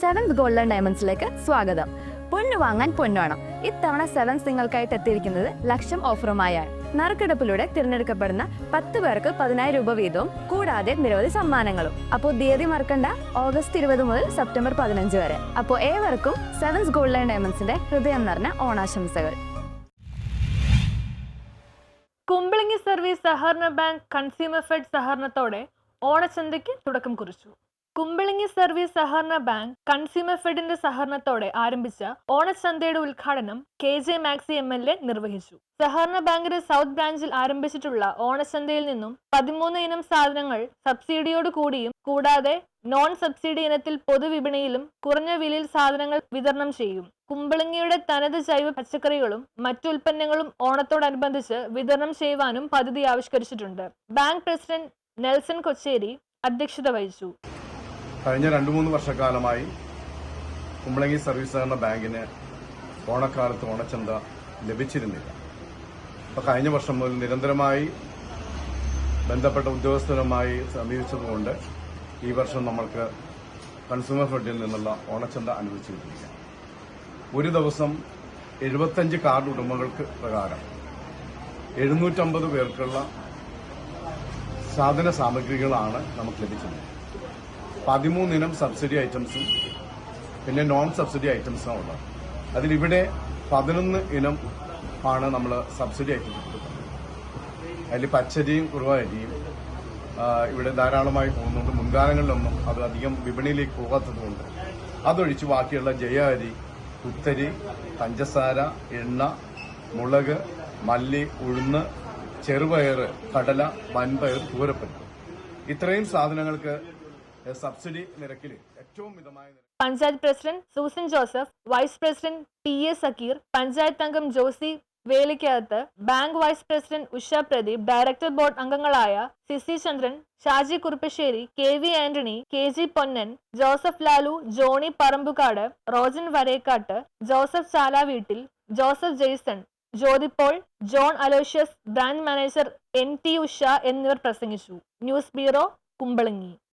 Seventh golden ഡയമണ്ട്സിലേക്ക് സ്വാഗതം. പൊന്നു വാങ്ങാൻ പൊന്നുവേണം. ഇത്തവണ സെവൻസ് നിങ്ങൾക്കായിട്ട് എത്തിയിരിക്കുന്നത് ലക്ഷം ഓഫറുമായാണ്. നറുക്കെടുപ്പിലൂടെ തിരഞ്ഞെടുക്കപ്പെടുന്ന 10 പേർക്ക് 10,000 രൂപ വീതവും കൂടാതെ നിരവധി സമ്മാനങ്ങളും. അപ്പോൾ തീയതി മറക്കണ്ട, ഓഗസ്റ്റ് 20 മുതൽ സെപ്റ്റംബർ 15 വരെ. അപ്പോൾ ഏവർക്കും സെവൻസ് ഗോൾഡൻ ഡയമണ്ട്സിന്റെ ഹൃദയം നിറഞ്ഞ ഓണാശംസകൾ. കുമ്പളങ്ങി സർവീസ് സഹകരണ ബാങ്ക് കൺസ്യൂമർ ഫെഡ് സഹകരണത്തോടെ ഓണച്ചന്തയ്ക്ക് തുടക്കം കുറിച്ചു. കുമ്പളങ്ങി സർവീസ് സഹകരണ ബാങ്ക് കൺസ്യൂമർ ഫെഡിന്റെ സഹകരണത്തോടെ ആരംഭിച്ച ഓണച്ചന്തയുടെ ഉദ്ഘാടനം KJ മാക്സി MLA നിർവഹിച്ചു. സഹകരണ ബാങ്കിന്റെ സൗത്ത് ബ്രാഞ്ചിൽ ആരംഭിച്ചിട്ടുള്ള ഓണച്ചന്തയിൽ നിന്നും 13 ഇനം സാധനങ്ങൾ സബ്സിഡിയോട് കൂടിയും കൂടാതെ നോൺ സബ്സിഡി ഇനത്തിൽ പൊതുവിപണിയിലും കുറഞ്ഞ വിലയിൽ സാധനങ്ങൾ വിതരണം ചെയ്യും. കുമ്പളങ്ങിയുടെ തനത് ജൈവ പച്ചക്കറികളും മറ്റു ഉൽപ്പന്നങ്ങളും ഓണത്തോടനുബന്ധിച്ച് വിതരണം ചെയ്യുവാനും പദ്ധതി ആവിഷ്കരിച്ചിട്ടുണ്ട്. ബാങ്ക് പ്രസിഡന്റ് നെൽസൺ കൊച്ചേരി അധ്യക്ഷത വഹിച്ചു. കഴിഞ്ഞ 2-3 വർഷക്കാലമായി കുമ്പളങ്ങി സർവീസ് സഹകരണ ബാങ്കിന് ഓണക്കാലത്ത് ഓണച്ചന്ത ലഭിച്ചിരുന്നില്ല. അപ്പോൾ കഴിഞ്ഞ വർഷം മുതൽ നിരന്തരമായി ബന്ധപ്പെട്ട ഉദ്യോഗസ്ഥരുമായി സമീപിച്ചതുകൊണ്ട് ഈ വർഷം നമ്മൾക്ക് കൺസ്യൂമർ ഫെഡിൽ നിന്നുള്ള ഓണച്ചന്ത അനുവദിച്ചിരിക്കുകയാണ്. ഒരു ദിവസം 75 കാർഡ് ഉടമകൾക്ക് പ്രകാരം 750 പേർക്കുള്ള സാധന സാമഗ്രികളാണ് നമുക്ക് ലഭിച്ചത്. 13 ഇനം സബ്സിഡി ഐറ്റംസും പിന്നെ നോൺ സബ്സിഡി ഐറ്റംസും ഉള്ളത്. അതിലിവിടെ 11 ഇനം ആണ് നമ്മൾ സബ്സിഡി ഐറ്റംസ് കൊടുക്കുന്നത്. അതിൽ പച്ചരിയും കുറുവരിയും ഇവിടെ ധാരാളമായി പോകുന്നുണ്ട്. മുൻകാലങ്ങളിലൊന്നും അത് അധികം വിപണിയിലേക്ക് പോകാത്തതുകൊണ്ട് അതൊഴിച്ച് ബാക്കിയുള്ള ജയ അരി, കുത്തരി, പഞ്ചസാര, എണ്ണ, മുളക്, മല്ലി, ഉഴുന്ന്, ചെറുപയർ, കടല, വൻപയർ, തൂരപ്പൻ ഇത്രയും സാധനങ്ങൾക്ക് സബ്സിഡി നിരക്കിൽ ഏറ്റവും മിതമായ panchayat president Susan Joseph, vice president PA Sakeer, panchayat അംഗം Josy Velikkakath, bank vice president Usha Pradeep, director board അംഗങ്ങളായ CC Chandran, Shaji Kuruppassery, KV Antony, KG Ponnan, Joseph Lalu, Johnny Parambukad, Rojan Varekkatt, Joseph Chalaveettil, Joseph Jaison, Jyothipaul, John Aloysius, branch manager NT Usha എന്നിവർ പ്രസംഗിച്ചു. News bureau, Kumbalangi.